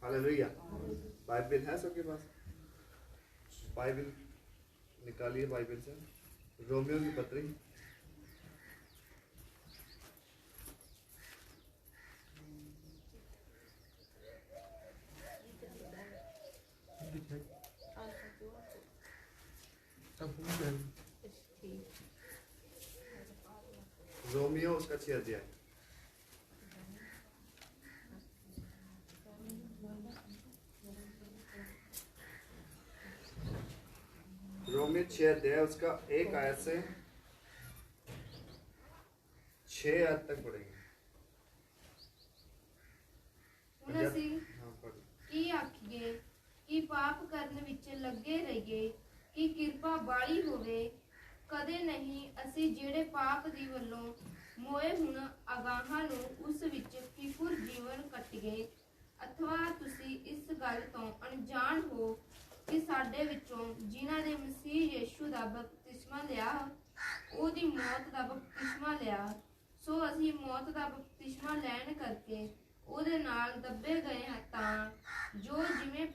Hallelujah. Bible है सबके पास? Bible निकालिए बाइबल से, रोमियो की पत्री रोमियो उसका 6 अध्याय। रोमियो 6 अध्याय उसका 1 आयत से 6 आयत तक पढ़ेंगे। ਹੁਣ ਅਸੀਂ ਕੀ ਆਖੀਏ ਕਿ ਪਾਪ ਕਰਨ ਵਿੱਚ ਲੱਗੇ ਰਹੀਏ ਕਿ ਕਿਰਪਾ ਬਾਲੀ ਹੋਵੇ? ਕਦੇ ਨਹੀਂ। ਅਸੀਂ ਜਿਹੜੇ ਪਾਪ ਦੀ ਵੱਲੋਂ ਮੋਏ ਹੁਣ ਅਗਾਹਾਂ ਨੂੰ ਉਸ ਵਿੱਚ ਫਿਕਰ ਜੀਵਨ ਕੱਟੀਏ। ਅਥਵਾ ਤੁਸੀਂ ਇਸ ਗੱਲ ਤੋਂ ਅਣਜਾਣ ਹੋ ਕਿ ਸਾਡੇ ਵਿੱਚੋਂ ਜਿਨ੍ਹਾਂ ਨੇ ਮਸੀਹ ਯੀਸ਼ੂ ਦਾ ਬਪਤਿਸਮਾ ਲਿਆ ਉਹਦੀ ਮੌਤ ਦਾ ਬਪਤਿਸਮਾ ਲਿਆ, ਸੋ ਅਸੀਂ ਮੌਤ ਦਾ ਬਪਤਿਸਮਾ ਲੈਣ ਕਰਕੇ ਉਹਦੇ ਨਾਲ ਦੱਬੇ ਗਏ ਹਾਂ, ਤਾਂ ਜੋ ਜਿਵੇਂ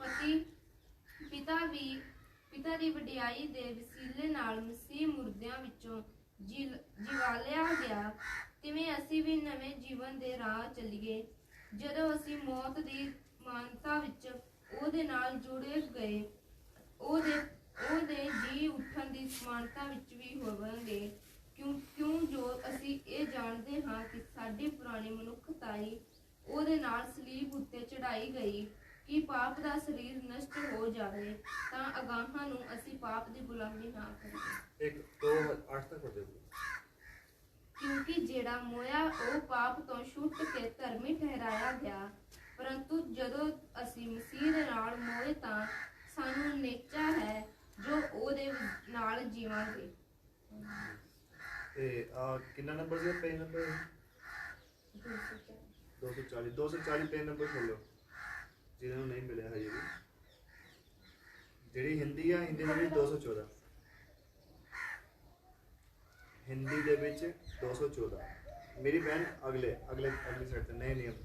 ਪਿਤਾ ਦੀ ਵਡਿਆਈ ਦੇ ਵਸੀਲੇ ਨਾਲ ਮਸੀਹ ਮੁਰਦਿਆਂ ਵਿੱਚੋਂ ਜਿਵਾਲਿਆ ਗਿਆ, ਤਿਵੇਂ ਅਸੀਂ ਵੀ ਨਵੇਂ ਜੀਵਨ ਦੇ ਰਾਹ ਚੱਲੀਏ। ਜਦੋਂ ਅਸੀਂ ਮੌਤ ਦੀ ਮਾਨਤਾ ਵਿੱਚ ਉਹਦੇ ਨਾਲ ਜੁੜੇ ਗਏ, ਉਹਦੇ ਜੀ ਉੱਠਣ ਦੀ ਸਮਾਨਤਾ ਵਿੱਚ ਵੀ ਹੋਵਾਂਗੇ। ਕਿਉਂ ਜੋ ਅਸੀਂ ਇਹ ਜਾਣਦੇ ਹਾਂ ਕਿ ਸਾਡੀ ਪੁਰਾਣੀ ਮਨੁੱਖਤਾਈ ਉਹਦੇ ਨਾਲ ਸਲੀਬ ਉੱਤੇ ਚੜਾਈ ਗਈ ਕਿ ਪਾਪ ਦਾ ਸਰੀਰ ਨਸ਼ਟ ਹੋ ਜਾਵੇ, ਤਾਂ ਅਗਾਹਾਂ ਨੂੰ ਅਸੀਂ ਪਾਪ ਦੀ ਗੁਲਾਮੀ ਨਾ ਕਰੀਏ। 1 2 8 ਤੱਕ ਪੜ੍ਹ ਦਿਓ। ਕਿਉਂਕਿ ਜਿਹੜਾ ਮੋਇਆ ਉਹ ਪਾਪ ਤੋਂ ਛੁੱਟ ਕੇ ਧਰਮੀ ਠਹਿਰਾਇਆ ਗਿਆ, ਪਰੰਤੂ ਜਦੋਂ ਅਸੀਂ ਮਸੀਹ ਦੇ ਨਾਲ ਮੋਏ ਤਾਂ ਸਾਨੂੰ ਨਿਸ਼ਚਾ ਹੈ ਜੋ ਉਹਦੇ ਨਾਲ ਜੀਵਾਂਗੇ। ਤੇ ਕਿੰਨਾ ਨੰਬਰ ਸੀ? ਪੇਜ ਨੰਬਰ 240 ਪੇਜ ਨੰਬਰ ਖੋਲੋ ਜਿਹਨਾਂ ਨੂੰ ਨਹੀਂ ਮਿਲਿਆ ਹਜੇ ਵੀ। ਜਿਹੜੀ ਹਿੰਦੀ ਆ, ਹਿੰਦੀ ਦੇ ਵਿੱਚ 214, ਹਿੰਦੀ ਦੇ ਵਿੱਚ 214। मेरी बहन अगली साइड से नए नियम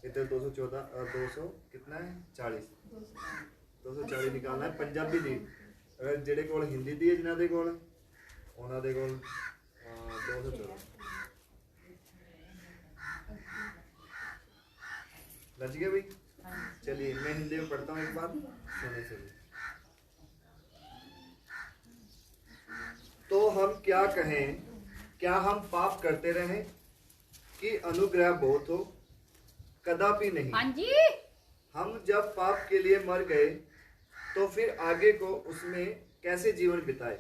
इधर 214 और 200 कितना है 40 240 निकालना है पंजाबी दी। अगर जेडे कोल हिंदी दी है जिन्हां दे कोल उन्हां दे कोल 214 लग गया भाई। चलिए मैं हिंदी में पढ़ता हूँ एक बार सुने चलिए। तो हम क्या कहें, क्या हम पाप करते रहें कि अनुग्रह बहुत हो? कदापि नहीं। हाँ जी। हम जब पाप के लिए मर गए तो फिर आगे को उसमें कैसे जीवन बिताए?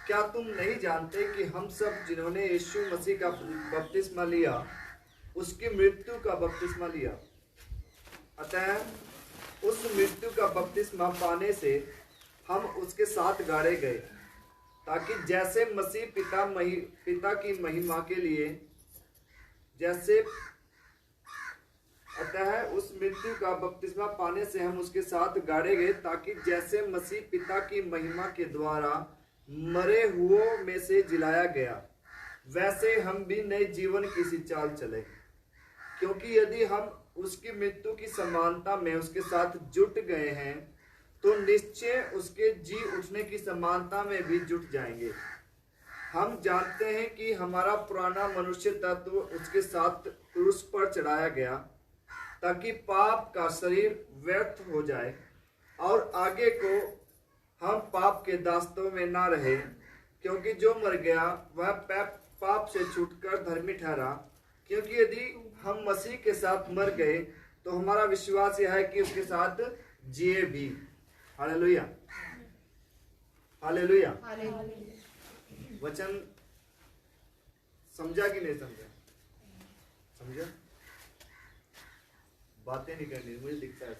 क्या तुम नहीं जानते कि हम सब जिन्होंने यीशु मसीह का बपतिस्मा लिया उसकी मृत्यु का बपतिस्मा लिया, अतः उस मृत्यु का बपतिस्मा पाने से हम उसके साथ गाड़े गए, ताकि जैसे मसीह पिता की महिमा के लिए जैसे अतः उस मृत्यु का बपतिस्मा पाने से हम उसके साथ गाड़े गए, ताकि जैसे मसीह पिता की महिमा के द्वारा मरे हुओं में से जिलाया गया, वैसे हम भी नए जीवन की सी चाल चले। क्योंकि यदि हम उसकी मृत्यु की समानता में उसके साथ जुट गए हैं तो निश्चय उसके जी उठने की समानता में भी जुट जाएंगे। हम जानते हैं कि हमारा पुराना मनुष्य तत्व उसके साथ क्रूस पर चढ़ाया गया, ताकि पाप का शरीर व्यर्थ हो जाए और आगे को हम पाप के दास्तों में ना रहे। क्योंकि जो मर गया वह पाप से छूटकर धर्मी ठहरा। क्योंकि यदि हम मसीह के साथ मर गए तो हमारा विश्वास यह है कि उसके साथ जिए भी। Hallelujah hallelujah. वचन समझा कि नहीं समझा? समझा? बातें नहीं करनी, मुझे दिखता है।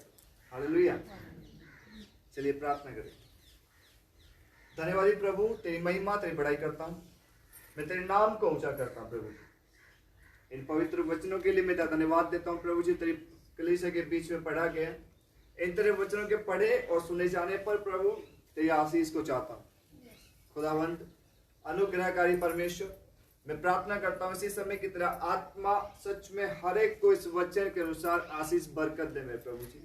हालेलुया। चलिए प्रार्थना करें। धन्यवादी प्रभु, तेरी महिमा तेरी बड़ाई करता हूँ, मैं तेरे नाम को ऊंचा करता हूँ प्रभु। इन पवित्र वचनों के लिए मैं तेरा धन्यवाद देता हूँ प्रभु जी। तेरी कलीसिया के बीच में पढ़ा गया, इन तेरे वचनों के पढ़े और सुने जाने पर प्रभु तेरी आशीष को चाहता हूँ। खुदावंद अनुग्रहकारी परमेश्वर, मैं प्रार्थना करता हूँ इसी समय की तरह आत्मा सच में हर एक को इस वचन के अनुसार आशीष बरकत दे मेरे प्रभु जी।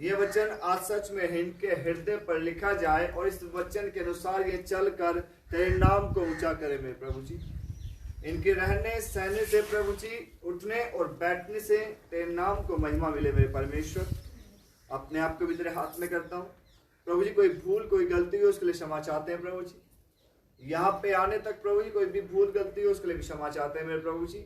ये वचन आज सच में इनके हृदय पर लिखा जाए और इस वचन के अनुसार ये चलकर तेरे नाम को ऊंचा करे मेरे प्रभु जी। इनके रहने सहने से प्रभु जी, उठने और बैठने से तेरे नाम को महिमा मिले मेरे परमेश्वर। अपने आप को भी तेरे हाथ में करता हूँ प्रभु जी। कोई भूल कोई गलती हो उसके लिए क्षमा चाहते हैं प्रभु जी। यहाँ पे आने तक प्रभु जी कोई भी भूल गलती हो उसके लिए भी क्षमा चाहते हैं मेरे प्रभु जी।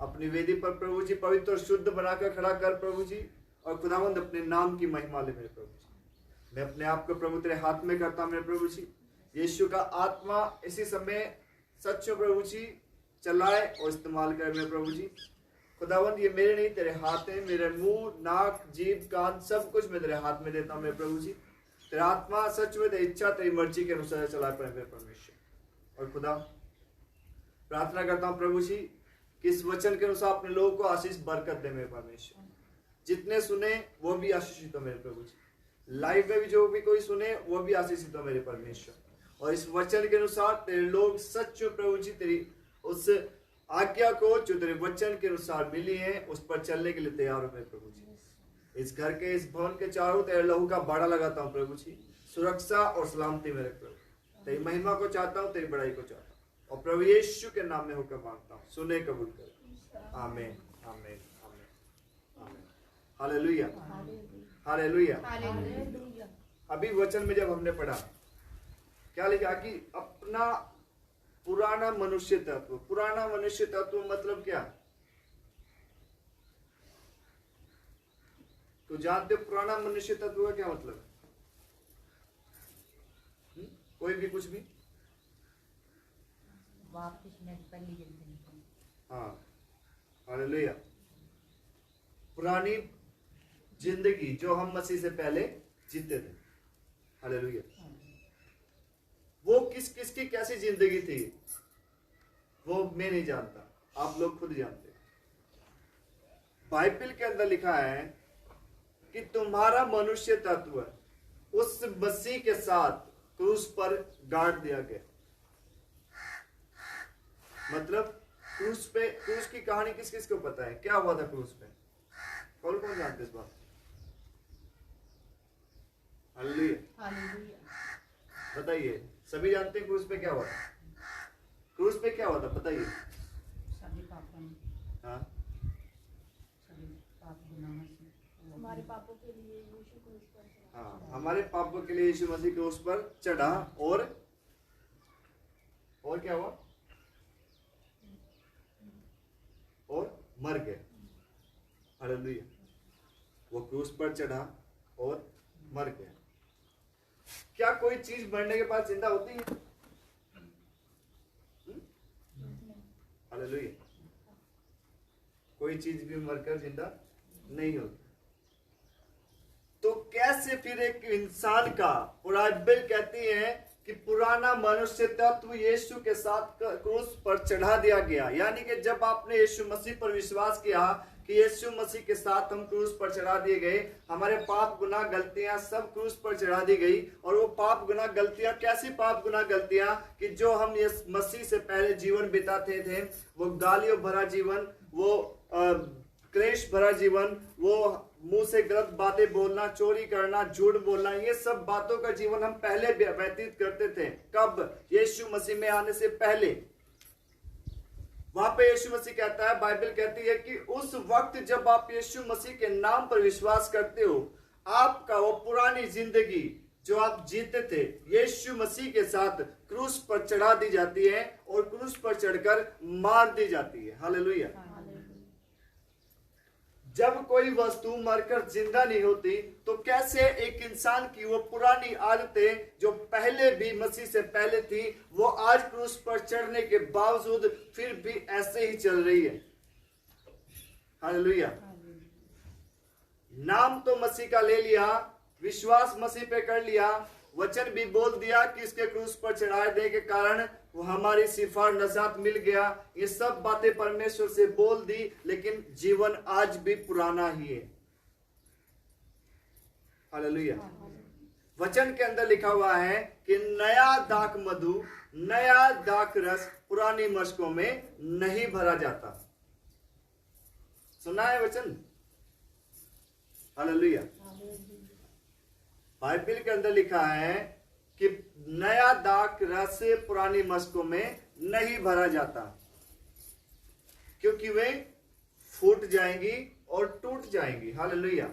अपनी वेदी पर प्रभु जी पवित्र और शुद्ध बनाकर खड़ा कर प्रभु जी, और खुदावंद अपने नाम की महिमा ले मेरे प्रभु जी। मैं अपने आप को प्रभु तेरे हाथ में करता हूँ मेरे प्रभु जी। यीशु का आत्मा इसी समय सच प्रभु जी चलाए और इस्तेमाल करे मेरे प्रभु जी। खुदावंद ये मेरे नहीं तेरे हाथ है, मेरे मुंह नाक जीभ कान सब कुछ मैं तेरे हाथ में देता हूँ मेरे प्रभु जी। तेरा आत्मा सच में तेरी इच्छा तेरी मर्जी के अनुसार चला पाए मेरे परमेश्वर। और खुदा प्रार्थना करता हूँ प्रभु जी कि इस वचन के अनुसार अपने लोगों को आशीष बरकत दे मेरे परमेश्वर। जितने सुने वो भी आशीषित हो मेरे प्रभु जी। लाइव में भी जो भी कोई सुने वो भी आशीषित हो मेरे परमेश्वर। और इस वचन के अनुसार तेरे लोग सच प्रभु जी तेरी उस आज्ञा को जो तेरे वचन के अनुसार मिली है उस पर चलने के लिए तैयार हो मेरे प्रभु जी। इस घर के इस भवन के चारों तेरे लहू का बाड़ा लगाता हूँ प्रभु जी। सुरक्षा और सलामती मेरे प्रभु। तेरी महिमा को चाहता हूँ, तेरी बड़ाई को चाहता हूँ, और प्रभु यीशु के नाम में होकर मांगता हूँ, सुने कबूल कर। आमीन आमीन आमीन आमीन। Hallelujah hallelujah. अभी वचन में जब हमने पढ़ा क्या लिखा कि अपना पुराना मनुष्य तत्व। पुराना मनुष्य तत्व मतलब क्या? तो जानते हो पुराना मनुष्य तत्व का क्या मतलब? कोई भी कुछ भी? हाँ हालेलुया। पुरानी जिंदगी जो हम मसीह से पहले जीते थे। हालेलुया। वो किस किस की कैसी जिंदगी थी वो मैं नहीं जानता, आप लोग खुद जानते हैं। बाइबल के अंदर लिखा है कि तुम्हारा मनुष्य तत्व उस मसीह के साथ क्रूस पर गाड़ दिया गया। मतलब क्रूस की कहानी किस किस को पता है? क्या हुआ था क्रूस पे? कौन कौन जानते इस बात? हालेलुया। बताइए, सभी जानते हैं क्रूस पे क्या हुआ था? क्रूस पे क्या हुआ था बताइए। हाँ, हमारे पापों के लिए यीशु क्रूस पर चढ़ा। हाँ, हमारे पापों के लिए यीशु मसीह क्रूस पर चढ़ा और क्या हुआ? और मर गया। हालेलुया। वो क्रूस पर चढ़ा और मर गया। क्या कोई चीज मरने के बाद जिंदा होती है? हालेलुया। कोई चीज भी मरकर जिंदा नहीं होती। तो कैसे फिर एक इंसान का, बाइबल कहती है कि पुराना मनुष्य तत्व यीशु के साथ क्रूस पर चढ़ा दिया गया। यानी कि जब आपने यीशु मसीह पर विश्वास किया कि यीशु मसीह के साथ हम क्रूस पर चढ़ा दिए गए, हमारे पाप गुनाह गलतियां सब क्रूस पर चढ़ा दी गई। और वो पाप गुनाह गलतियां, कैसी पाप गुनाह गलतियां कि जो हम ये मसीह से पहले जीवन बिताते थे, वो गालियों भरा जीवन, वो क्लेश भरा जीवन, वो मुंह से गलत बातें बोलना, चोरी करना, झूठ बोलना, ये सब बातों का जीवन हम पहले व्यतीत करते थे। कब? यीशु मसीह में आने से पहले। वहां पे यीशु मसीह कहता है, बाइबल कहती है कि उस वक्त जब आप यीशु मसीह के नाम पर विश्वास करते हो, आपका वो पुरानी जिंदगी जो आप जीते थे यीशु मसीह के साथ क्रूस पर चढ़ा दी जाती है और क्रूस पर चढ़कर मार दी जाती है। हालेलुया। जब कोई वस्तु मरकर जिंदा नहीं होती तो कैसे एक इंसान की वो पुरानी आदतें जो पहले भी मसीह से पहले थी, वो आज क्रूस पर चढ़ने के बावजूद फिर भी ऐसे ही चल रही है। हालेलुया। नाम तो मसीह का ले लिया, विश्वास मसीह पे कर लिया, वचन भी बोल दिया कि इसके क्रूस पर चढ़ाए देने के कारण वो हमारी सिफार नजात मिल गया। ये सब बातें परमेश्वर से बोल दी, लेकिन जीवन आज भी पुराना ही है। हालेलुया। वचन के अंदर लिखा हुआ है कि नया दाख मधु, नया दाख रस पुरानी मशकों में नहीं भरा जाता। सुना है वचन? हालेलुया। बाइबल के अंदर लिखा है कि नया दाख रस पुरानी मशकों में नहीं भरा जाता, क्योंकि वे फूट जाएंगी और टूट जाएंगी। हालेलुया।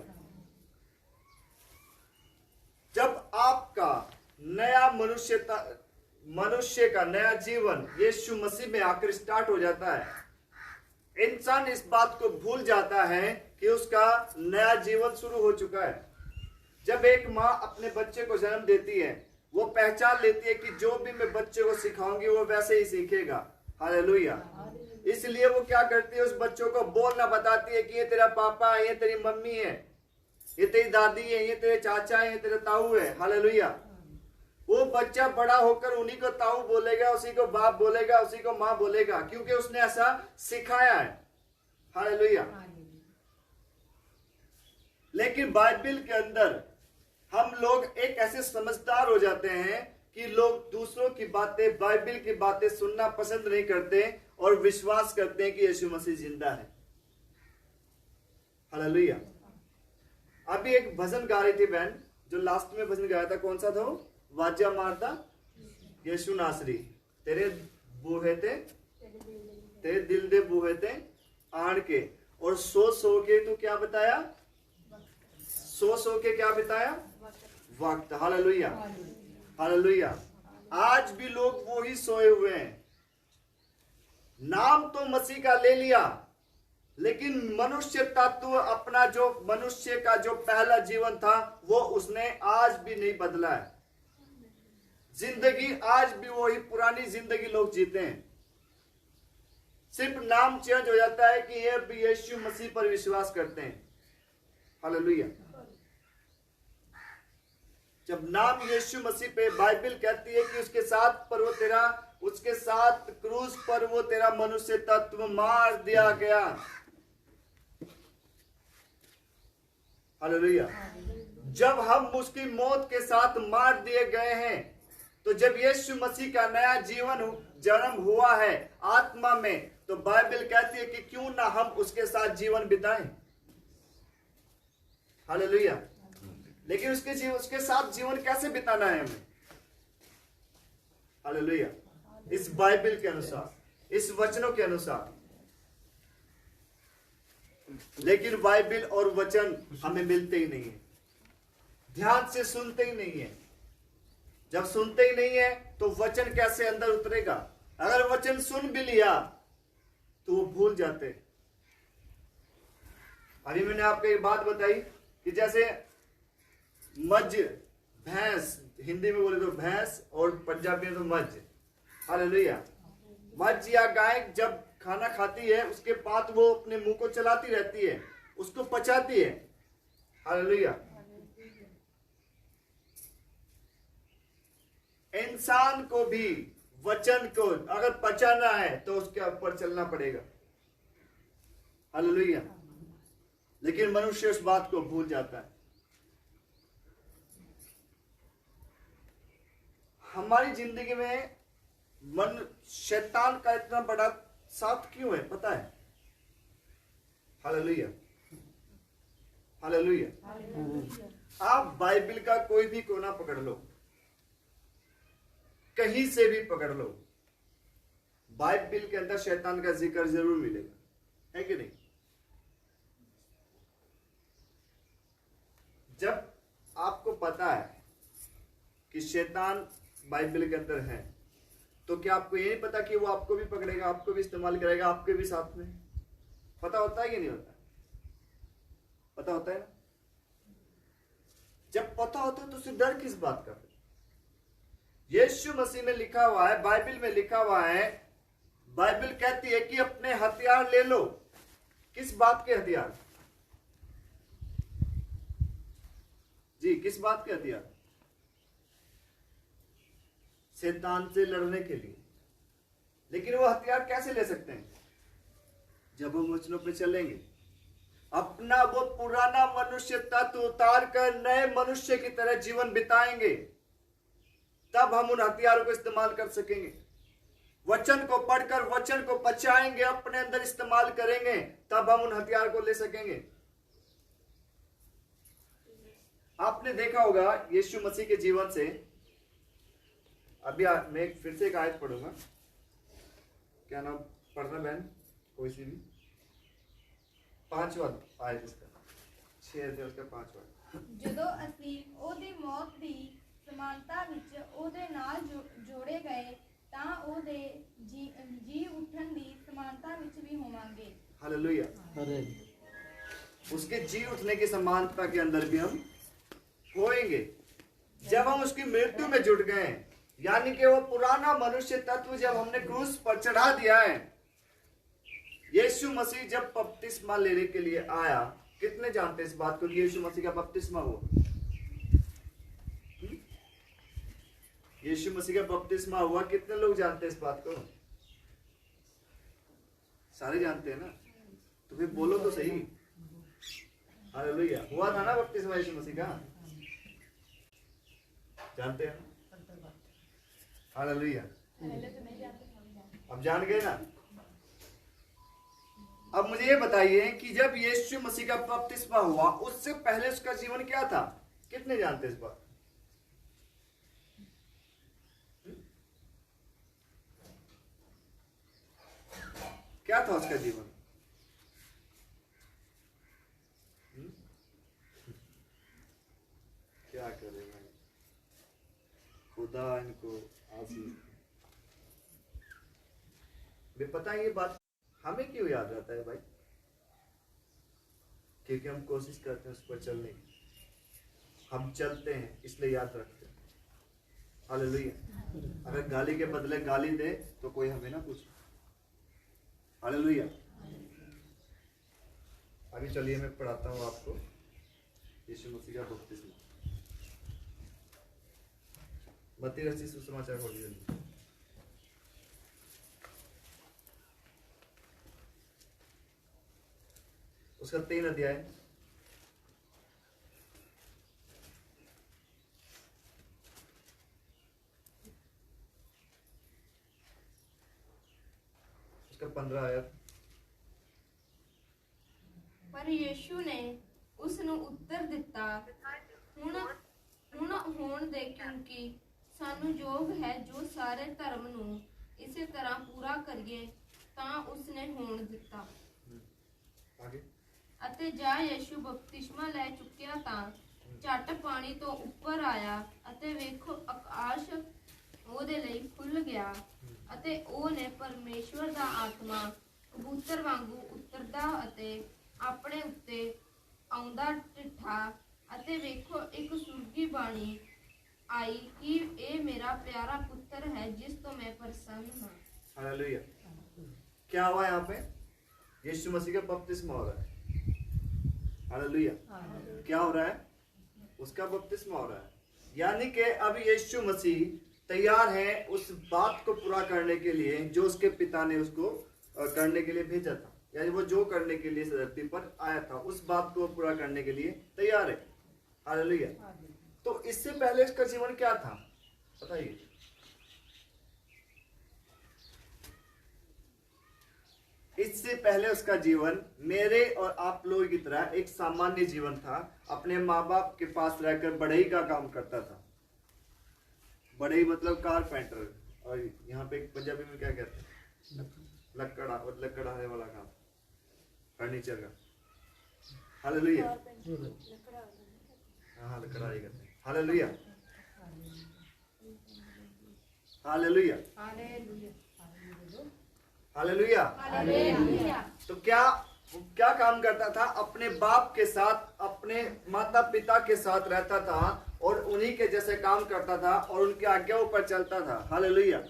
जब आपका नया मनुष्य का नया जीवन यीशु मसीह में आकर स्टार्ट हो जाता है, इंसान इस बात को भूल जाता है कि उसका नया जीवन शुरू हो चुका है। जब एक माँ अपने बच्चे को जन्म देती है, वो पहचान लेती है कि जो भी मैं बच्चे को सिखाऊंगी वो वैसे ही सीखेगा। हालेलुया। इसलिए वो क्या करती है, उस बच्चों को बोलना बताती है कि ये तेरा पापा है, ये तेरी मम्मी है, ये तेरी दादी है, ये तेरे चाचा है, ये तेरे ताऊ है। हालेलुया। वो बच्चा बड़ा होकर उन्हीं को ताऊ बोलेगा, उसी को बाप बोलेगा, उसी को माँ बोलेगा, क्योंकि उसने ऐसा सिखाया है। हालेलुया। लेकिन बाइबल के अंदर हम लोग एक ऐसे समझदार हो जाते हैं कि लोग दूसरों की बातें, बाइबल की बातें सुनना पसंद नहीं करते और विश्वास करते हैं कि यीशु मसीह जिंदा है। हालेलुया। अभी एक भजन गा रही थी बहन, जो लास्ट में भजन गाया था, कौन सा था वो? वाजा मारता यीशु नासरी, तेरे बूहे थे, तेरे दिल दे बूहे थे आण के, और सो के तू क्या बताया? सो के क्या बताया? वक्त। हालेलुया। हालेलुया। आज भी लोग वो ही सोए हुए हैं। नाम तो मसीह का ले लिया, लेकिन मनुष्य तत्व अपना, जो मनुष्य का जो पहला जीवन था, वो उसने आज भी नहीं बदला है। जिंदगी आज भी वही पुरानी जिंदगी लोग जीते हैं। सिर्फ नाम चेंज हो जाता है कि ये भी यीशु मसीह पर विश्वास करते हैं। हालेलुया। जब नाम यीशु मसीह पे, बाइबल कहती है कि उसके साथ पर वो तेरा, उसके साथ क्रूस पर वो तेरा मनुष्य तत्व मार दिया गया। हालेलुया। जब हम उसकी मौत के साथ मार दिए गए हैं, तो जब यीशु मसीह का नया जीवन जन्म हुआ है आत्मा में, तो बाइबल कहती है कि क्यों ना हम उसके साथ जीवन बिताएं। हालेलुया। लेकिन उसके साथ जीवन कैसे बिताना है हमें? हालेलुया। इस बाइबल के अनुसार, इस वचनों के अनुसार। लेकिन बाइबल और वचन हमें मिलते ही नहीं है, ध्यान से सुनते ही नहीं है। जब सुनते ही नहीं है तो वचन कैसे अंदर उतरेगा? अगर वचन सुन भी लिया तो वो भूल जाते। अभी मैंने आपको एक बात बताई कि जैसे मज, भैंस, हिंदी में बोले तो भैंस और पंजाबी में तो मज। हालेलुया। मज या गाय जब खाना खाती है, उसके बाद वो अपने मुंह को चलाती रहती है, उसको पचाती है। हालेलुया। इंसान को भी वचन को अगर पचाना है तो उसके ऊपर चलना पड़ेगा। हालेलुया। लेकिन मनुष्य उस बात को भूल जाता है। हमारी जिंदगी में शैतान का इतना बड़ा साथ क्यों है, पता है? हालेलुया। हालेलुया। आप बाइबल का कोई भी कोना पकड़ लो, कहीं से भी पकड़ लो, बाइबल के अंदर शैतान का जिक्र जरूर मिलेगा, है कि नहीं? जब आपको पता है कि शैतान बाइबल के अंदर है, तो क्या आपको ये नहीं पता कि वो आपको भी पकड़ेगा, आपको भी इस्तेमाल करेगा, आपके भी साथ में? पता होता है कि नहीं होता? पता होता है ना? जब पता होता है तो उसे डर किस बात का? यीशु मसीह में लिखा हुआ है, बाइबल में लिखा हुआ है, बाइबल कहती है कि अपने हथियार ले लो। किस बात के हथियार? जी, किस बात के हथियार? शैतान से लड़ने के लिए। लेकिन वो हथियार कैसे ले सकते हैं? जब हम वचनों पे चलेंगे, अपना वो पुराना मनुष्य तत्व उतार कर नए मनुष्य की तरह जीवन बिताएंगे, तब हम उन हथियारों को इस्तेमाल कर सकेंगे। वचन को पढ़कर वचन को बचाएंगे, अपने अंदर इस्तेमाल करेंगे, तब हम उन हथियार को ले सकेंगे। आपने देखा होगा यीशु मसीह के जीवन से, अभी मैं फिर से एक आयत पढ़ूंगा, क्या नाम पढ़ना बहन, कोई सी भी, 5वां आयत इसका, 6 अध्याय उसका 5वां। ਜਦੋਂ ਅਸੀਂ ਉਹਦੀ ਮੌਤ ਦੀ ਸਮਾਨਤਾ ਵਿੱਚ ਉਹਦੇ ਨਾਲ ਜੋੜੇ ਗਏ ਤਾਂ ਉਹਦੇ ਜੀ ਉੱਠਣ ਦੀ ਸਮਾਨਤਾ ਵਿੱਚ ਵੀ ਹੋਵਾਂਗੇ। हालेलुया। उसके जी उठने की समानता के अंदर भी हम होएंगे जब हम उसकी मृत्यु में जुट गए, यानी कि वो पुराना मनुष्य तत्व जब हमने क्रूस पर चढ़ा दिया है। यीशु मसीह जब बपतिस्मा लेने के लिए आया, कितने जानते हैं इस बात को कि यीशु मसीह का बपतिस्मा हुआ? यीशु मसीह का बपतिस्मा हुआ, कितने लोग जानते हैं इस बात को? सारे जानते हैं ना, तो फिर बोलो तो सही। हालेलुया। हुआ था ना बपतिस्मा यीशु मसीह का, जानते हैं? हालेलुया। अब जान गए ना। अब मुझे ये बताइए कि जब यीशु मसीह का बपतिस्मा हुआ, उससे पहले उसका जीवन क्या था? कितने जानते हैं इस बात? क्या था उसका जीवन? क्या करे भाई, खुदा इनको आशीष। पता है ये बात हमें क्यों याद रहता है भाई? क्योंकि हम कोशिश करते हैं उस पर चलने की, हम चलते हैं इसलिए याद रखते हैं। हालेलुया। अगर गाली के बदले गाली दे तो कोई हमें ना पूछे। हालेलुया। अभी चलिए मैं पढ़ाता हूँ आपको यीशु मसीह का बपतिस्मा। मत्ती रचित सुसमाचार पढ़िए, उसका 3 अध्याय, उसका 15 आयत। ਪਰ ਯੀਸ਼ੂ ਨੇ ਉਸ ਨੂੰ ਉੱਤਰ ਦਿੱਤਾ, ਹੁਣ ਹੋਣ ਦੇ, ਕਿਉਂਕਿ ਸਾਨੂੰ ਯੋਗ ਹੈ ਜੋ ਸਾਰੇ ਧਰਮ ਨੂੰ ਇਸੇ ਤਰ੍ਹਾਂ ਪੂਰਾ ਕਰੀਏ। ਤਾਂ ਉਸਨੇ ਹੋਣ ਦਿੱਤਾ। ਅਤੇ ਜਾ ਯੀਸ਼ੂ ਬਪਤਿਸਮਾ ਲੈ ਚੁੱਕਿਆ ਤਾਂ ਝੱਟ ਪਾਣੀ ਤੋਂ ਉੱਪਰ ਆਇਆ, ਅਤੇ ਵੇਖੋ ਆਕਾਸ਼ ਉਹਦੇ ਲਈ ਖੁੱਲ ਗਿਆ, ਅਤੇ ਉਹਨੇ ਪਰਮੇਸ਼ਵਰ ਦਾ ਆਤਮਾ ਕਬੂਤਰ ਵਾਂਗੂ ਉਤਰਦਾ ਅਤੇ ਆਪਣੇ ਉੱਤੇ ਆਉਂਦਾ ਡਿੱਠਾ। ਅਤੇ ਵੇਖੋ ਇੱਕ ਸੁਰਗੀ ਬਾਣੀ आई कि ये मेरा प्यारा पुत्र है जिस तो मैं प्रसन्न हूँ। हालेलुया। क्या हुआ यहाँ पे? यीशु मसीह का बपतिस्मा हो रहा है। हालेलुया। क्या हो रहा है? उसका बपतिस्मा हो रहा है, यानी कि अब यीशु मसीह तैयार है उस बात को पूरा करने के लिए जो उसके पिता ने उसको करने के लिए भेजा था। यानी वो जो करने के लिए धरती पर आया था, उस बात को पूरा करने के लिए तैयार है। हालेलुया। तो इससे पहले इसका जीवन क्या था बताइए? इससे पहले उसका जीवन मेरे और आप लोगों की तरह एक सामान्य जीवन था। अपने माँ बाप के पास रहकर बढ़ई का काम करता था। बढ़ई मतलब कारपेंटर, और यहाँ पे पंजाबी में क्या कहते हैं? लकड़ाने वाला काम, फर्नीचर का। हालेलुया। हाँ, लकड़ाई करते हैं। हालेलुया। हालेलुया। हालेलुया। हालेलुया। तो क्या काम करता था? अपने बाप के साथ, अपने माता पिता के साथ रहता था और उन्हीं के जैसे काम करता था और उनकी आज्ञाओं पर चलता था। हालेलुया।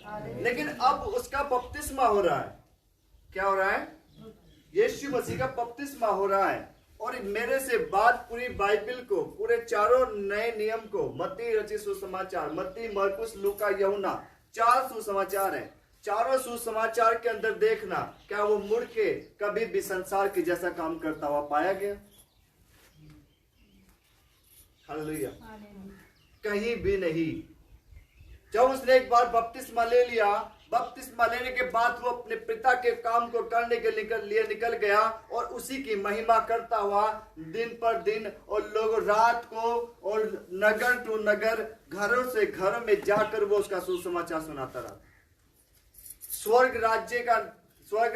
लेकिन अब उसका बपतिस्मा हो रहा है। क्या हो रहा है? यीशु मसीह का बपतिस्मा हो रहा है। और मेरे से बाद पूरी बाइबल को, पूरे चारों नए नियम को, मत्ती रचित सुसमाचार, मत्ती, मरकुस, लूका, यूहन्ना, 4 सुसमाचार हैं। चारों सुसमाचार के अंदर देखना, क्या वो मुड़ के कभी भी संसार के जैसा काम करता हुआ पाया गया? हालेलुया, कहीं भी नहीं। जब उसने एक बार बपतिस्मा ले लिया, बपतिस्मा लेने के बाद वो अपने पिता के काम को करने के लिए निकल गया और उसी की महिमा करता हुआ दिन पर दिन, और लोग रात को और नगर टू नगर, घरों से घरों में जाकर वो उसका सुसमाचार सुनाता रहा। स्वर्ग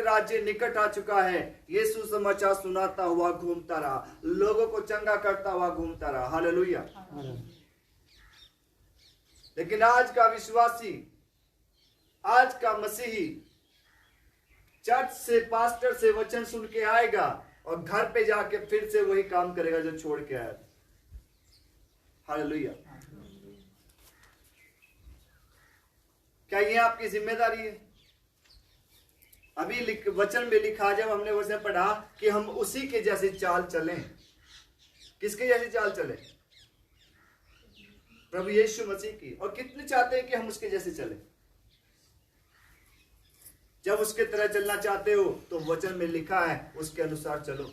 राज्य निकट आ चुका है, ये सुसमाचार सुनाता हुआ घूमता रहा, लोगों को चंगा करता हुआ घूमता रहा। हालेलुया। लेकिन आज का विश्वासी, आज का मसीही चर्च से, पास्टर से वचन सुन के आएगा और घर पे जाके फिर से वही काम करेगा जो छोड़ के आया था। हालेलुया। क्या ये आपकी जिम्मेदारी है? अभी वचन में लिखा, जब हमने वचन पढ़ा कि हम उसी के जैसी चाल चलें। किसके जैसी चाल चलें? प्रभु यीशु मसीह की। और कितने चाहते हैं कि हम उसके जैसे चलें? जब उसके तरह चलना चाहते हो तो वचन में लिखा है उसके अनुसार चलो।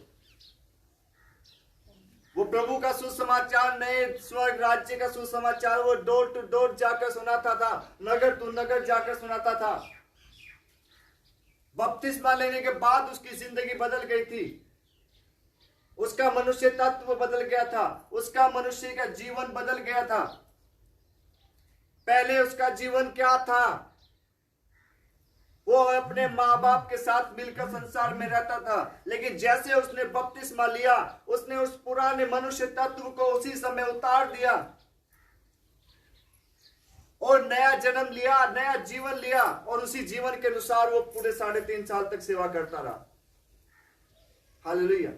वो प्रभु का सुसमाचार, नए स्वर्ग राज्य का सुसमाचार वो डोर टू डोर जाकर सुनाता था, नगर टू नगर जाकर सुनाता था। बपतिस्मा लेने के बाद उसकी जिंदगी बदल गई थी, उसका मनुष्य तत्व बदल गया था, उसका मनुष्य का जीवन बदल गया था। पहले उसका जीवन क्या था? वो अपने माँ बाप के साथ मिलकर संसार में रहता था, लेकिन जैसे उसने बपतिस्मा लिया, उसने उस पुराने मनुष्य तत्व को उसी समय उतार दिया और नया जन्म लिया, नया जीवन लिया, और उसी जीवन के अनुसार वो पूरे 3.5 साल तक सेवा करता रहा। हालेलुया।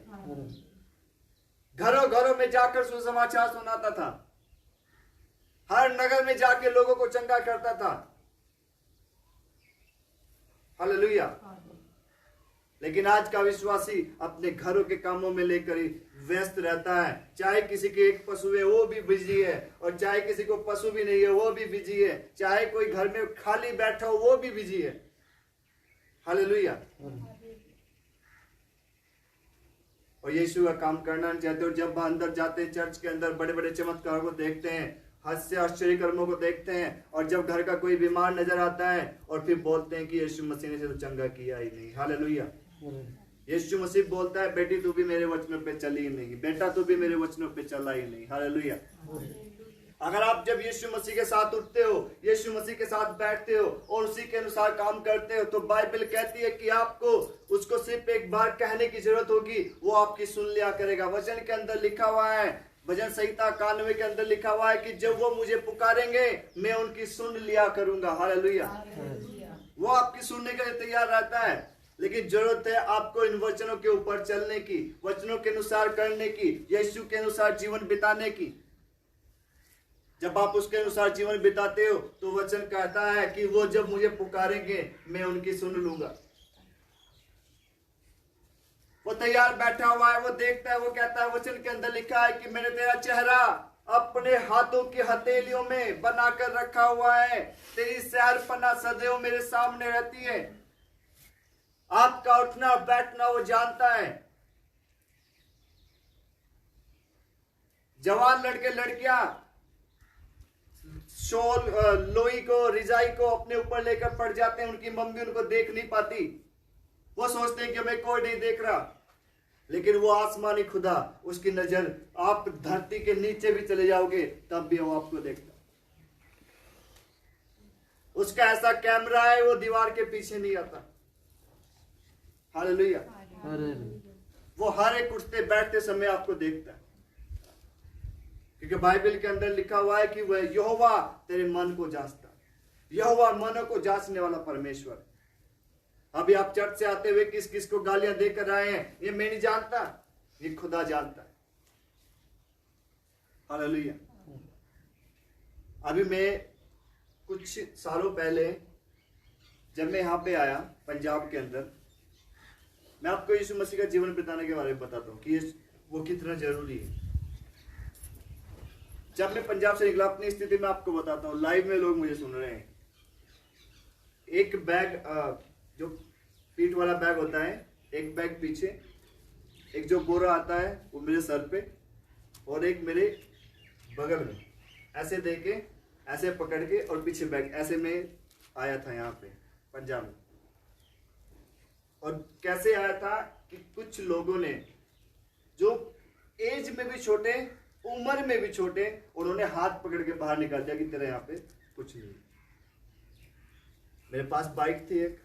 घरों घरों में जाकर सुसमाचार सुनाता था, हर नगर में जाके लोगों को चंगा करता था। हालेलुया। लेकिन आज का विश्वासी अपने घरों के कामों में लेकर ही व्यस्त रहता है। चाहे किसी के एक पशु है वो भी बिजी है, और चाहे किसी को पशु भी नहीं है वो भी बिजी है, चाहे कोई घर में खाली बैठा हो वो भी बिजी है। हालेलुया। और यीशु का काम करना नहीं चाहते, और जब अंदर जाते हैं चर्च के अंदर बड़े बड़े चमत्कारों को देखते हैं, हास्य आश्चर्य कर्मों को देखते हैं, और जब घर का कोई बीमार नजर आता है और फिर बोलते हैं कि यीशु मसीह ने से तो चंगा किया ही नहीं। हालेलुया। यीशु मसीह बोलता है, बेटी तू भी मेरे वचनों पे चली ही नहीं, बेटा तू भी मेरे वचनों पे चला ही नहीं। हालेलुया। अगर आप जब यीशु मसीह के साथ उठते हो, यीशु मसीह के साथ बैठते हो और उसी के अनुसार काम करते हो, तो बाइबल कहती है कि आपको उसको सिर्फ एक बार कहने की जरूरत होगी, वो आपकी सुन लिया करेगा। वचन के अंदर लिखा हुआ है, भजन संहिता 91 के अंदर लिखा हुआ है कि जब वो मुझे पुकारेंगे मैं उनकी सुन लिया करूंगा। हालेलुया। वो आपकी सुनने के लिए तैयार रहता है, लेकिन जरूरत है आपको इन वचनों के ऊपर चलने की, वचनों के अनुसार करने की, यीशु के अनुसार जीवन बिताने की। जब आप उसके अनुसार जीवन बिताते हो तो वचन कहता है कि वो जब मुझे पुकारेंगे मैं उनकी सुन लूंगा। वो तैयार बैठा हुआ है, वो देखता है, वो कहता है, वचन के अंदर लिखा है कि मैंने तेरा चेहरा अपने हाथों की हथेलियों में बनाकर रखा हुआ है, तेरी सैरपना सदैव मेरे सामने रहती है। आपका उठना बैठना वो जानता है। जवान लड़के लड़कियां शॉल, लोई को, रिजाई को अपने ऊपर लेकर पड़ जाते हैं, उनकी मम्मी उनको देख नहीं पाती, वो सोचते हैं कि हमें कोई नहीं देख रहा, लेकिन वो आसमानी खुदा, उसकी नजर, आप धरती के नीचे भी चले जाओगे तब भी वो आपको देखता। उसका ऐसा कैमरा है, वो दीवार के पीछे नहीं आता। हालेलुया। वो हर एक उठते बैठते समय आपको देखता है, क्योंकि बाइबल के अंदर लिखा हुआ है कि वह यहोवा तेरे मन को जांचता है। यहोवा मनों को जांचने वाला परमेश्वर है। अभी आप चर्च से आते हुए किस किस को गालियां देकर आए हैं, ये मैं नहीं जानता, ये खुदा जानता है। हालेलुया। अभी मैं कुछ सालों पहले जब मैं यहाँ पे आया पंजाब के अंदर, मैं आपको यीशु मसीह का जीवन बिताने के बारे में बताता हूँ कि वो कितना जरूरी है। जब मैं पंजाब से निकला, अपनी स्थिति में आपको बताता हूँ, लाइव में लोग मुझे सुन रहे हैं। एक बैग जो पीठ वाला बैग होता है, एक बैग पीछे, एक जो बोरा आता है वो मेरे सर पे, और एक मेरे बगल में, ऐसे दे के ऐसे पकड़ के और पीछे बैग, ऐसे में आया था यहाँ पे पंजाब में। और कैसे आया था कि कुछ लोगों ने जो एज में भी छोटे, उम्र में भी छोटे, उन्होंने हाथ पकड़ के बाहर निकाल दिया कि तेरे यहाँ पे कुछ नहीं। मेरे पास बाइक थी एक,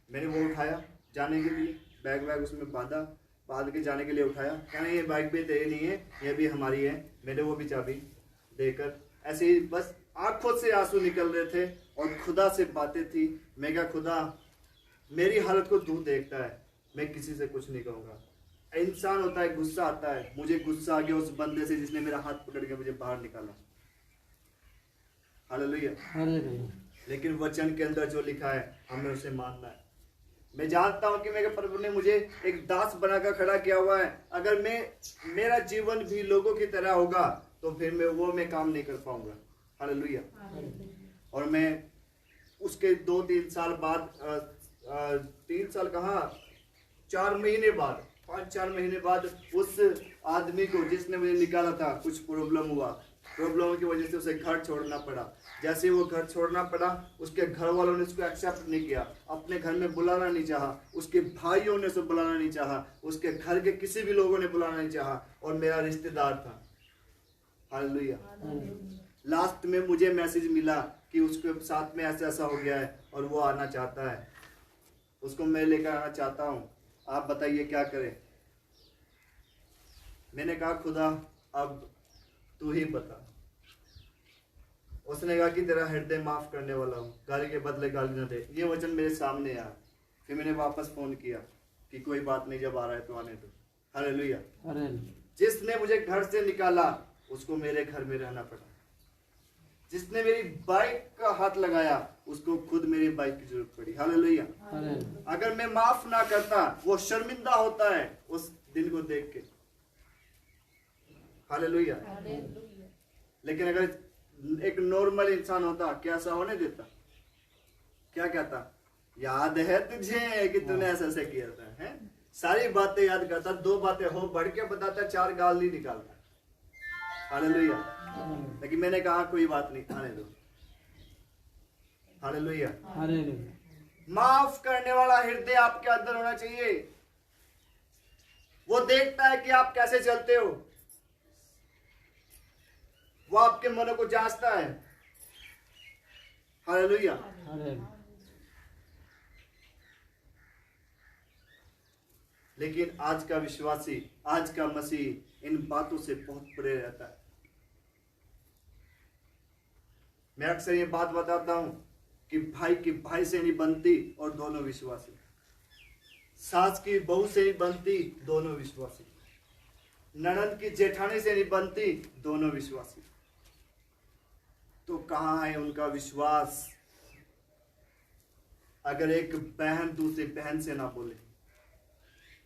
मैंने वो उठाया जाने के लिए, बैग वैग उसमें बांध के जाने के लिए उठाया। कहना ये बाइक भी तेरी नहीं है, ये भी हमारी है। मैंने वो भी चाबी देकर ऐसे ही बस आंखों से आंसू निकल रहे थे और खुदा से बातें थी। मैं क्या, खुदा मेरी हालत को तू देखता है, मैं किसी से कुछ नहीं कहूँगा। इंसान होता है, गुस्सा आता है, मुझे गुस्सा आ गया उस बंदे से जिसने मेरा हाथ पकड़ के मुझे बाहर निकाला। हालेलुया। लेकिन वचन के अंदर जो लिखा है हमें उसे मानना है। मैं जानता हूं कि मेरे प्रभु ने मुझे एक दास बनाकर खड़ा किया हुआ है। अगर मेरा जीवन भी लोगों की तरह होगा तो फिर मैं काम नहीं कर पाऊंगा। हालेलुया। और मैं उसके 2-3 साल बाद, 3 साल कहाँ, 4 महीने बाद, 5-4 महीने बाद उस आदमी को जिसने मुझे निकाला था कुछ प्रॉब्लम हुआ। प्रॉब्लम की वजह से उसे घर छोड़ना पड़ा। जैसे वो घर छोड़ना पड़ा, उसके घर वालों ने उसको एक्सेप्ट नहीं किया, अपने घर में बुलाना नहीं चाहा, उसके भाइयों ने उसे बुलाना नहीं चाहा, उसके घर के किसी भी लोगों ने बुलाना नहीं चाहा, और मेरा रिश्तेदार था। हालेलुया। लास्ट में मुझे मैसेज मिला कि उसके साथ में ऐसा ऐसा हो गया है और वो आना चाहता है, उसको मैं लेकर आना चाहता हूँ, आप बताइए क्या करें। मैंने कहा खुदा अब तू ही बता। उसने कहा कि तेरा हृदय माफ करने वाला हूँ, गाली के बदले गाली न दे। ये वचन मेरे सामने आया। फिर मैंने वापस फोन किया कि कोई बात नहीं, जब आ रहा है तो आने दो। हालेलुया। जिसने मुझे घर से निकाला उसको मेरे घर में रहना पड़ा। जिसने मेरी बाइक का हाथ लगाया उसको खुद मेरी बाइक की जरूरत पड़ी। हालेलुया। अगर मैं माफ ना करता, वो शर्मिंदा होता है उस दिन को देख के। हालेलुया। लेकिन अगर एक नॉर्मल इंसान होता, क्या ऐसा होने देता? क्या कहता? याद है तुझे कि तूने ऐसा ऐसा किया था, है? सारी बातें याद करता, 2 बातें हो बढ़ के बताता, 4 गाल नहीं निकालता। हालेलुया। लेकिन मैंने कहा कोई बात नहीं, आने दो। हालेलुया। माफ करने वाला हृदय आपके अंदर होना चाहिए। वो देखता है कि आप कैसे चलते हो, वो आपके मनों को जांचता है। हालेलुया। लेकिन आज का विश्वासी, आज का मसीह इन बातों से बहुत परे रहता है। मैं अक्सर ये बात बताता हूं कि भाई की भाई से नहीं बनती और दोनों विश्वासी, सास की बहू से नहीं बनती, दोनों विश्वासी, ननद की जेठानी से नहीं बनती, दोनों विश्वासी। तो कहां है उनका विश्वास? अगर एक बहन दूसरी बहन से ना बोले,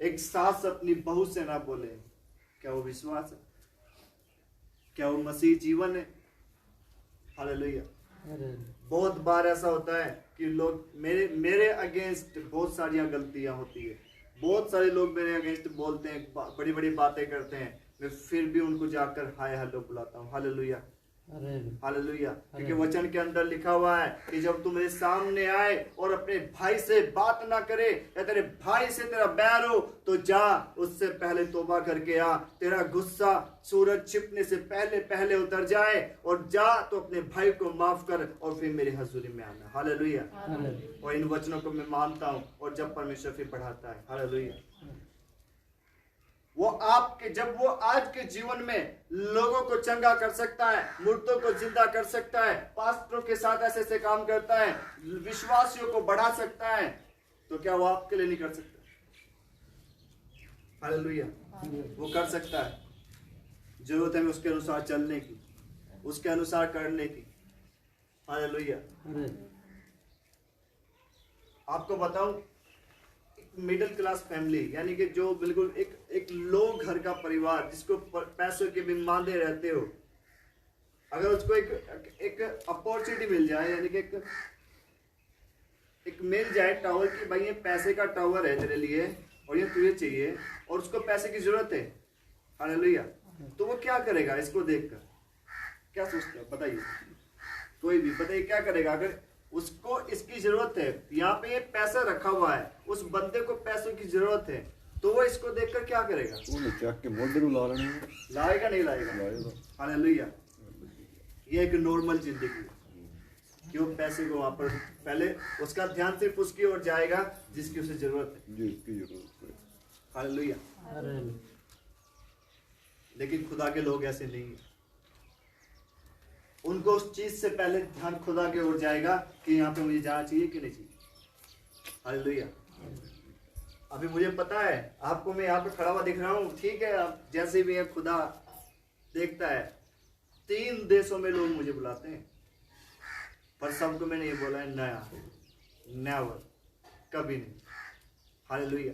एक सास अपनी बहू से ना बोले, क्या वो विश्वास है? क्या वो मसीह जीवन है? हालेलुया। बहुत बार ऐसा होता है कि लोग मेरे अगेंस्ट बहुत सारी गलतियां होती है, बहुत सारे लोग मेरे अगेंस्ट बोलते हैं, बड़ी बड़ी बातें करते हैं, मैं फिर भी उनको जाकर हाय हेलो बुलाता हूँ। हालेलुया। हालेलुया। क्योंकि वचन के अंदर लिखा हुआ है कि जब तू मेरे सामने आए और अपने भाई से बात ना करे, या तेरे भाई से तेरा बैर हो, तो जा उससे पहले तौबा करके आ। तेरा गुस्सा सूरज छिपने से पहले पहले उतर जाए, और जा तो अपने भाई को माफ कर और फिर मेरी हजूरी में आना। हालेलुया। और इन वचनों को मैं मानता हूँ, और जब परमेश्वर फिर पढ़ाता है, हालेलुया, जब वो आज के जीवन में लोगों को चंगा कर सकता है, मुर्दों को जिंदा कर सकता है, पास्टरों के साथ ऐसे ऐसे काम करता है, विश्वासियों को बढ़ा सकता है, तो क्या वो आपके लिए नहीं कर सकता? हालेलुया। वो कर सकता है। जरूरत है उसके अनुसार चलने की, उसके अनुसार करने की। हालेलुया। आपको बताऊं, मिडिल क्लास फैमिली, यानी कि जो बिल्कुल एक लो घर का परिवार, जिसको पैसों के भी मांदे रहते हो, अगर उसको एक अपॉर्चुनिटी मिल जाए, यानी कि एक मिल जाए टावर की, भाई ये पैसे का टावर है तेरे लिए और ये तुझे चाहिए और उसको पैसे की जरूरत है, हालेलुया, तो वो क्या करेगा इसको देखकर? क्या सोचते हो बताइए? कोई भी बताइए क्या करेगा? अगर उसको इसकी जरूरत है, यहाँ पे ये पैसा रखा हुआ है, उस बंदे को पैसों की जरूरत है, तो वो इसको देखकर क्या करेगा? लाएगा नहीं लाएगा? हालेलुया। ये एक नॉर्मल जिंदगी है कि वो पैसे को वहां पर पहले उसका ध्यान सिर्फ उसकी ओर जाएगा जिसकी उसे जरूरत है। हालेलुया। लेकिन खुदा के लोग ऐसे नहीं है, उनको उस चीज से पहले ध्यान खुदा के ओर जाएगा कि यहाँ पे मुझे जाना चाहिए कि नहीं चाहिए। हालेलुया। अभी मुझे पता है आपको, मैं यहाँ पे खड़ा हुआ दिख रहा हूँ, ठीक है, आप जैसे भी है खुदा देखता है। 3 देशों में लोग मुझे बुलाते हैं, पर सबको मैंने ये बोला है नया, नेवर, कभी नहीं। हालेलुया।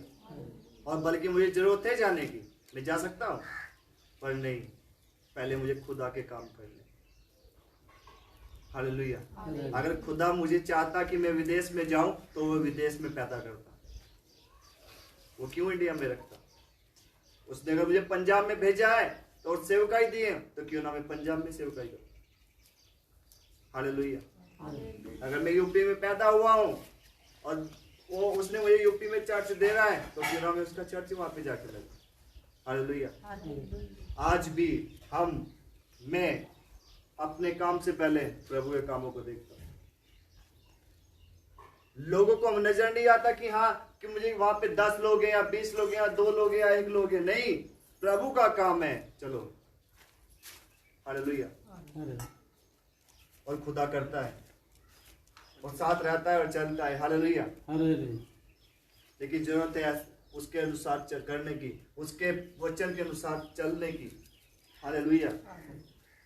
और बल्कि मुझे जरूरत है जाने की, मैं जा सकता हूँ, पर नहीं, पहले मुझे खुदा के काम करने। हालेलुया। अगर खुदा मुझे चाहता कि मैं विदेश में जाऊं तो वो विदेश में पैदा करता, वो क्यों इंडिया में रखता? उसने अगर मुझे पंजाब में भेजा है तो सेवकाई दी है, तो क्यों ना मैं पंजाब में सेवकाई करूं। हालेलुया। अगर मैं यूपी में पैदा हुआ हूं और वो उसने मुझे यूपी में चर्च दे रहा है, तो क्यों ना मैं उसका चर्च वहां पे जाके लगा। हालेलुया। आज भी मैं अपने काम से पहले प्रभु के कामों को देखता हूं। लोगों को नजर नहीं आता कि हाँ कि मुझे वहां पे 10 लोग हैं या 20 लोग हैं या 2 लोग हैं या 1 लोग हैं, नहीं, प्रभु का काम है, चलो। हालेलुया। और खुदा करता है और साथ रहता है और चलता है। हालेलुया। लेकिन जरूरत है उसके अनुसार करने की, उसके वचन के अनुसार चलने की। हालेलुया।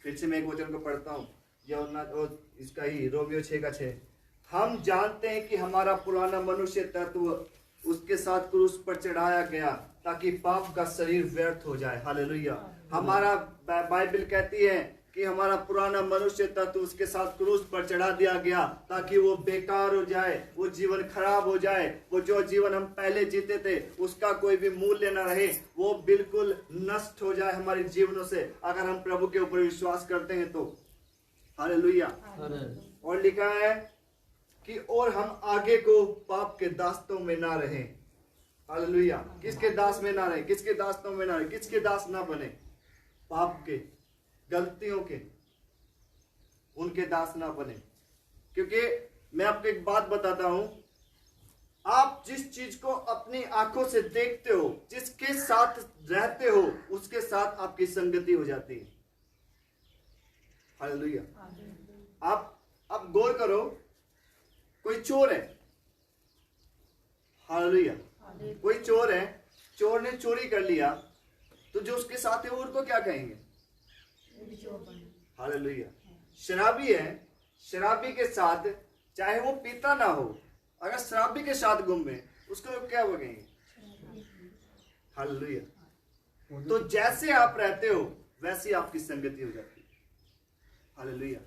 फिर से मैं एक वचन को पढ़ता हूँ, इसका ही रोमियो 6:6। हम जानते हैं कि हमारा पुराना मनुष्य तत्व उसके साथ क्रूस पर चढ़ाया गया ताकि पाप का शरीर व्यर्थ हो जाए। हालेलुया। हमारा बाइबल कहती है कि हमारा पुराना मनुष्य तत्व उसके साथ क्रूस पर चढ़ा दिया गया ताकि वो बेकार हो जाए, वो जीवन खराब हो जाए, वो जो जीवन हम पहले जीते थे उसका कोई भी मूल्य न रहे, वो बिल्कुल नष्ट हो जाए हमारे जीवनों से, अगर हम प्रभु के ऊपर विश्वास करते हैं तो। हालेलुया। और लिखा है कि और हम आगे को पाप के दास्तों में ना रहें। हालेलुया। किसके दास में ना रहे? किसके दास्तों में ना रहे? किसके दास ना बने? पाप के, गलतियों के, उनके दास ना बने। क्योंकि मैं आपको एक बात बताता हूं, आप जिस चीज को अपनी आंखों से देखते हो, जिसके साथ रहते हो, उसके साथ आपकी संगति हो जाती है। हालेलुया। आप गौर करो, कोई चोर है, हालेलुया, कोई चोर है, चोर ने चोरी कर लिया, तो जो उसके साथ है वो उनको क्या कहेंगे? हालेलुया। शराबी है, शराबी के साथ चाहे वो पीता ना हो, अगर शराबी के साथ घूमे उसको लोग क्या कहेंगे? हालेलुया। तो जैसे आप रहते हो वैसी आपकी संगति हो जाती है। हालेलुया।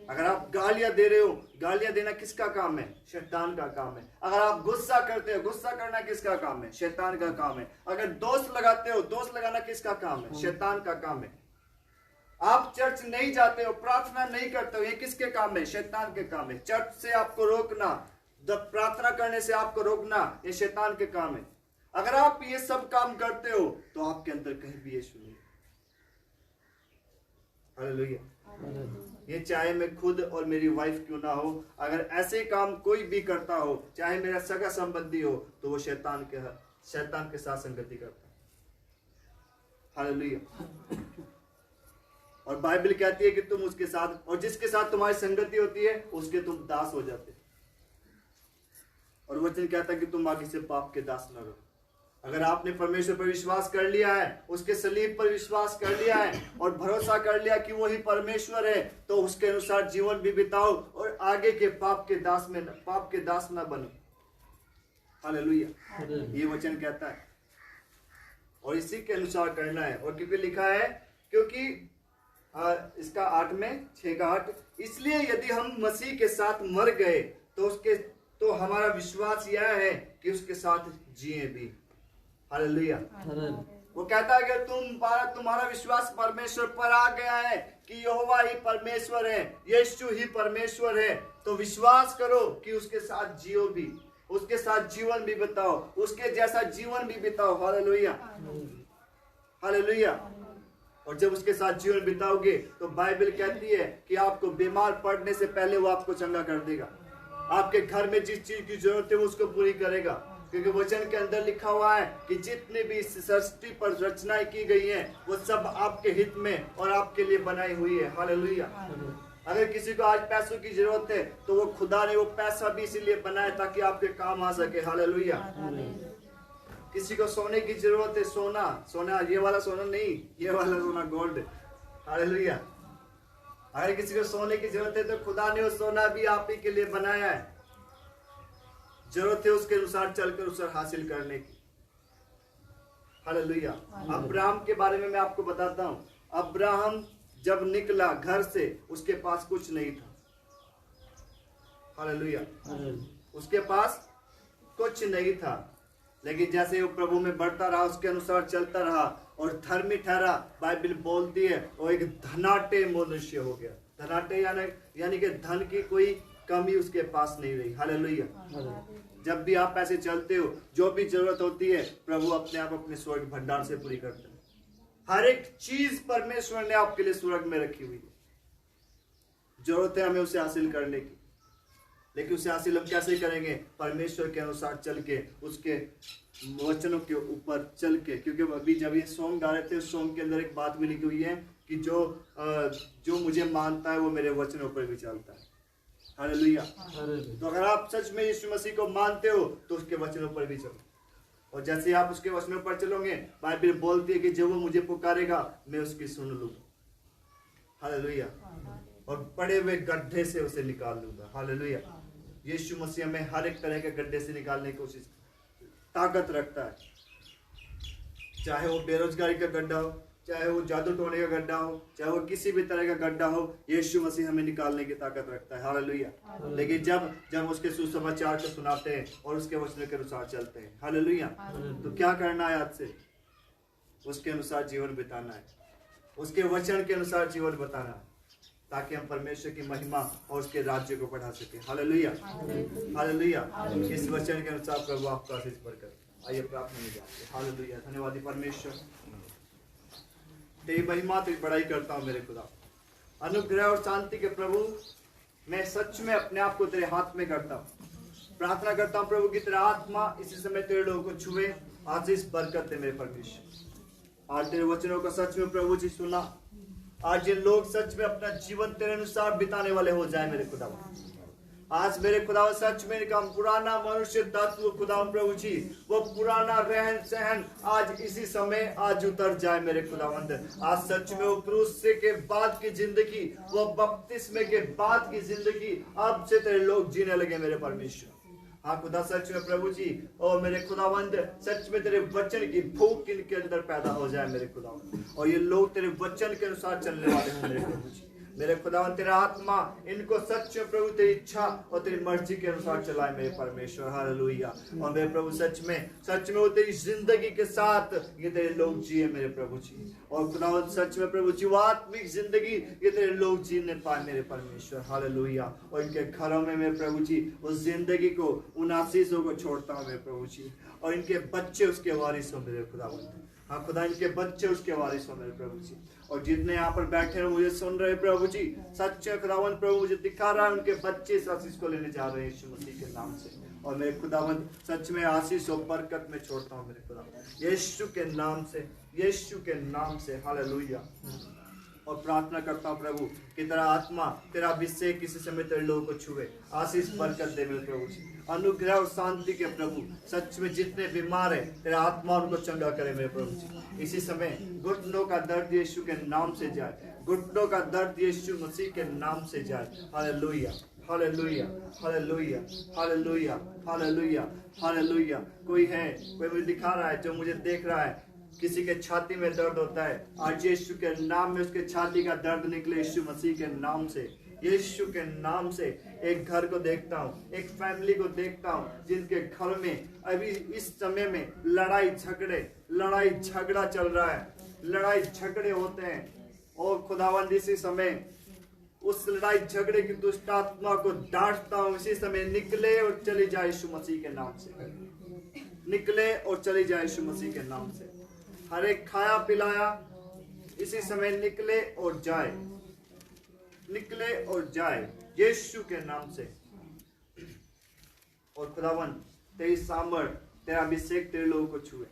अगर आप गालियां दे रहे हो, गालियां देना किसका काम है? शैतान का काम है। अगर आप गुस्सा करते हो, गुस्सा करना किसका काम है? शैतान का काम है। अगर दोस्त लगाते हो, दोस्त लगाना किसका काम है? शैतान का काम है। आप चर्च नहीं जाते हो, प्रार्थना नहीं करते हो, ये किसके काम है? शैतान के काम है। चर्च से आपको रोकना, प्रार्थना करने से आपको रोकना, ये शैतान के काम है। अगर आप ये सब काम करते हो तो आपके अंदर कहीं भी यीशु नहीं। हालेलुया। ये चाहे मैं खुद और मेरी वाइफ क्यों ना हो, अगर ऐसे काम कोई भी करता हो, चाहे मेरा सगा संबंधी हो, तो वो शैतान के साथ संगति करता है। हालेलुया। और बाइबल कहती है कि तुम उसके साथ, और जिसके साथ तुम्हारी संगति होती है उसके तुम दास हो जाते। और वचन कहता है कि तुम आगे से पाप के दास न रहो। अगर आपने परमेश्वर पर विश्वास कर लिया है, उसके सलीब पर विश्वास कर लिया है और भरोसा कर लिया कि वही परमेश्वर है, तो उसके अनुसार जीवन भी बिताओ और आगे के पाप के दास ना बनो। हालेलुया। ये वचन कहता है और इसी के अनुसार करना है। और क्योंकि लिखा है, क्योंकि इसका 6 का 8, इसलिए यदि हम मसीह के साथ मर गए तो हमारा विश्वास यह है कि उसके साथ जिए भी। हालेलुया। वो कहता है कि तुम्हारा विश्वास परमेश्वर पर आ गया है कि यहोवा ही परमेश्वर है, यीशु ही परमेश्वर है, तो विश्वास करो कि उसके साथ जियो भी, उसके साथ जीवन भी बिताओ, उसके जैसा जीवन भी बिताओ। Hallelujah, hallelujah. और जब उसके साथ जीवन बिताओगे तो बाइबल कहती है कि आपको बीमार पड़ने से पहले वो आपको चंगा कर देगा। आपके घर में जिस चीज की जरूरत है वो उसको पूरी करेगा, क्योंकि वचन के अंदर लिखा हुआ है कि जितने भी इस सृष्टि पर रचनाएं की गई हैं वो सब आपके हित में और आपके लिए बनाई हुई है। हालेलुया। अगर किसी को आज पैसों की जरूरत है तो वो खुदा ने वो पैसा भी इसीलिए बनाया ताकि आपके काम आ सके। हालेलुया। किसी को सोने की जरूरत है, सोना ये वाला सोना नहीं, ये वाला सोना गोल्ड। हालेलुया। अगर किसी को सोने की जरूरत है तो खुदा ने वो सोना भी आप ही के लिए बनाया है। जरूरत है उसके अनुसार चलकर उसे हासिल करने की। हालेलुया। अब्राहम के बारे में मैं आपको बताता हूं। अब्राहम जब निकला घर से उसके पास कुछ नहीं था। हालेलुया। उसके पास कुछ नहीं था, लेकिन जैसे वो प्रभु में बढ़ता रहा उसके अनुसार चलता रहा और धर्मी ठहरा। बाइबल बोलती है वो एक धनाटे मनुष्य हो गया। धनाटे यानी कि धन की कोई कमी उसके पास नहीं रही। हालेलुया। जब भी आप ऐसे चलते हो, जो भी जरूरत होती है प्रभु अपने आप अपने स्वर्ग भंडार से पूरी करते हैं। हर एक चीज परमेश्वर ने आपके लिए स्वर्ग में रखी हुई है। जरूरत है हमें उसे हासिल करने की, लेकिन उसे हासिल हम कैसे करेंगे? परमेश्वर के अनुसार चल के, उसके वचनों के ऊपर चल के। क्योंकि अभी जब ये सॉन्ग गा रहे थे, उस सॉन्ग के अंदर एक बात भी लिखी हुई है कि जो मुझे मानता है वो मेरे वचनों पर भी चलता है। हालेलुया। तो अगर आप सच में यीशु मसीह को मानते हो तो उसके वचनों पर भी चलो, और जैसे आप उसके वचनों पर चलोगे, बाइबल बोलती है कि जब वो मुझे पुकारेगा मैं उसकी सुन लूंगा। हालेलुया। और पड़े हुए गड्ढे से उसे निकाल लूंगा। हालेलुया। यीशु मसीह में हर एक तरह के गड्ढे से निकालने की कोशिश ताकत रखता है, चाहे वो बेरोजगारी का गड्ढा हो, चाहे वो जादू टोने का गड्ढा हो, चाहे वो किसी भी तरह का गड्ढा हो, यीशु मसीह हमें निकालने की ताकत रखता है। हालेलुया। लेकिन जब उसके सुसमाचार को सुनाते हैं और उसके वचनों के अनुसार चलते हैं, हालेलुया, तो क्या करना है? आज से उसके अनुसार जीवन बिताना है, उसके वचन के अनुसार जीवन बताना है, ताकि हम परमेश्वर की महिमा और उसके राज्य को बढ़ा सके। Hallelujah, hallelujah. इस वचन के अनुसार प्रभु आपका आशीष बरकत। आइए प्रार्थना में जाते हैं। हालेलुया। धन्यवाद परमेश्वर, तेरी महिमा तेरी बड़ाई करता हूँ मेरे खुदा। अनुग्रह और शांति के प्रभु, मैं सच में अपने आप को तेरे हाथ में करता हूँ। प्रार्थना करता हूँ प्रभु की तेरा आत्मा इसी समय तेरे लोगों को छुए, आशीष बरकत दे मेरे परमेश्वर। आज तेरे वचनों को सच में प्रभु जी सुना, आज ये लोग सच में अपना जीवन तेरे अनुसार बिताने वाले हो जाए मेरे खुदा। आज मेरे खुदा सच में इनका पुराना मनुष्य तत्व खुदा प्रभु जी, वो पुराना रहन सहन आज इसी समय आज उतर जाए मेरे खुदावंद। आज सच में वो क्रूस के बाद की जिंदगी, वो बपतिस्मे के बाद की जिंदगी अब से तेरे लोग जीने लगे मेरे परमेश्वर। हाँ खुदा सच में प्रभु जी, और मेरे खुदावंद सच में तेरे वचन की भूख इनके अंदर पैदा हो जाए मेरे खुदावंद, और ये लोग तेरे वचन के अनुसार चलने वाले हैं मेरे प्रभु जी। मेरे खुदावंद तेरा आत्मा इनको सच में प्रभु तेरी इच्छा और तेरी मर्जी के अनुसार चलाए मेरे परमेश्वर। हालेलुया। और मेरे प्रभु सच में वो तेरी जिंदगी के साथ ये तेरे लोग जिए मेरे प्रभु जी। और खुदावंद सच में प्रभु जी, वो आत्मिक जिंदगी ये तेरे लोग जीने पाए मेरे परमेश्वर। हालेलुया। और इनके घरों में मेरे प्रभु जी उस जिंदगी को, उन आशीषों को छोड़ता हूँ मेरे प्रभु जी, और इनके बच्चे उसके वारिस हो मेरे खुदावंद। हाँ खुदा, इनके बच्चे उसके वारिस हो मेरे प्रभु जी। और जितने यहाँ पर बैठे हैं मुझे सुन रहे प्रभु जी, सच्चे खुदावंद प्रभु मुझे दिखा रहा है उनके बच्चे इस आशीष को लेने जा रहे हैं यीशु मसीह के नाम से। और मेरे खुदावंद सच में आशीष और बरकत में छोड़ता हूँ मेरे खुदावंद यीशु के नाम से, यीशु के नाम से। हालेलुया। और प्रार्थना करता हूँ प्रभु कि तेरा आत्मा, तेरा अभिषेक किसी समय तेरे लोगों को छुए, आशीष बरकत दे मेरे प्रभु जी। अनुग्रह और शांति के प्रभु सच में जितने बीमार है तेरा आत्मा उनको चंगा करे मेरे प्रभु जी। इसी समय घुटनों का दर्द यीशु के नाम से जाए, घुटनों का दर्द यीशु मसीह के नाम से जाए। Hallelujah, hallelujah, hallelujah, hallelujah, hallelujah, hallelujah. कोई मुझे दिखा रहा है, जो मुझे देख रहा है, किसी के छाती में दर्द होता है, आज यीशु के नाम में उसके छाती का दर्द निकले यीशु मसीह के नाम से। यीशु के नाम से एक घर को देखता हूँ, एक फैमिली को देखता हूँ जिनके घर में अभी इस समय में लड़ाई झगड़ा चल रहा है, लड़ाई झगड़े होते हैं। और खुदावंद इसी समय उस लड़ाई झगड़े की दुष्ट आत्मा को डांटता हूँ, इसी समय निकले और चली जाए यीशु मसीह के नाम से, निकले और चली जाए यीशु मसीह के नाम से। हर एक खाया पिलाया इसी समय निकले और जाए, निकले और जाए यीशु के नाम से। और खुदावन तेरी सामर्थ, तेरा अभिषेक तेरे लोगों को छुए,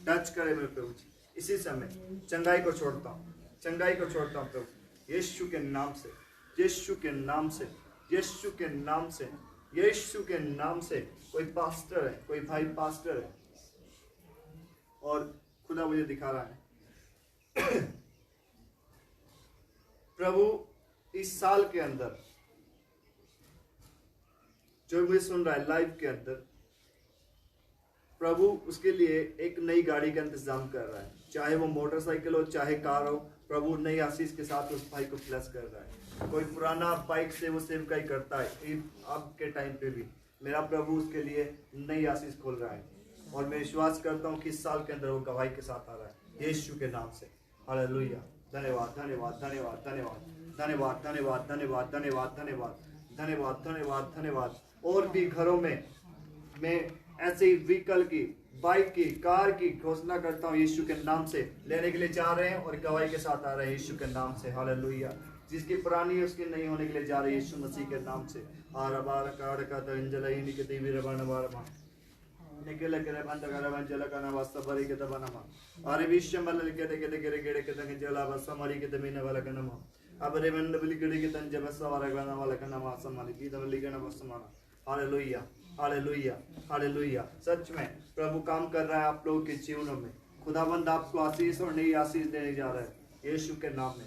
टच करे मेरे प्रभु जी। इसी समय चंगाई को छोड़ता हूँ, चंगाई को छोड़ता हूँ प्रभु यीशु के नाम से, यीशु के नाम से, यीशु के नाम से, यीशु के नाम से। कोई पास्टर है, कोई भाई पास्टर है और खुदा मुझे दिखा रहा है प्रभु इस साल के अंदर जो मुझे सुन रहा है लाइव के अंदर, प्रभु उसके लिए एक नई गाड़ी का इंतजाम कर रहा है, चाहे वो मोटरसाइकिल हो चाहे कार हो। प्रभु नई आशीष के साथ उस भाई को ब्लेस कर रहा है। कोई पुराना बाइक से वो सेवकाई करता है, अब के टाइम पे भी मेरा प्रभु उसके लिए नई आशीष खोल रहा है। और मैं विश्वास करता हूँ कि इस साल के अंदर वो गवाही के साथ आ रहा है यीशु के नाम से। हालेलुया। धन्यवाद धन्यवाद धन्यवाद धन्यवाद धन्यवाद धन्यवाद धन्यवाद धन्यवाद धन्यवाद धन्यवाद धन्यवाद धन्यवाद। और भी घरों में मैं ऐसे ही व्हीकल की, बाइक की, कार की घोषणा करता हूँ यीशु के नाम से, लेने के लिए जा रहे हैं और गवाही के साथ आ रहे हैं यीशु के नाम से। हालेलुया। जिसकी पुरानी है उसकी नहीं होने के लिए जा रहे हैं यीशु मसीह के नाम से। आरबार कारका तंजलई निकति वीरबाणवारमा निकले करे बंद करे benzyl kana wasta bari ke tabanama are vishyamal ke de gere gere ke tang jala wasta mari ke tamine wala kana ma abare mand bili ke ke tan jabasa wala kana wala kana ma samali ki dam ligana wasmana। Hallelujah hallelujah hallelujah. सच में प्रभु काम कर रहा है आप लोगों के जीवनों में। खुदाबंद आपको आशीष और नई आशीष देने जा रहा है यीशु के नाम में।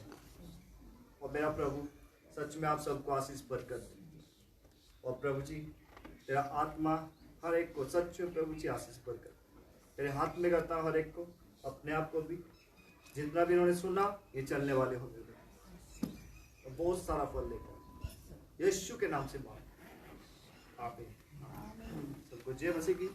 और मेरा प्रभु सच में आप सबको आशीष बरकत दे। और प्रभु जी तेरा आत्मा हर एक को सच में प्रभु जी आशीष बरकत तेरे हाथ में करता हूँ, हर एक को, अपने आप को भी, जितना भी इन्होंने सुना ये चलने वाले होंगे और बहुत सारा फल लेकर यीशु के नाम से मांग। आमीन। सबको जय मसीह की।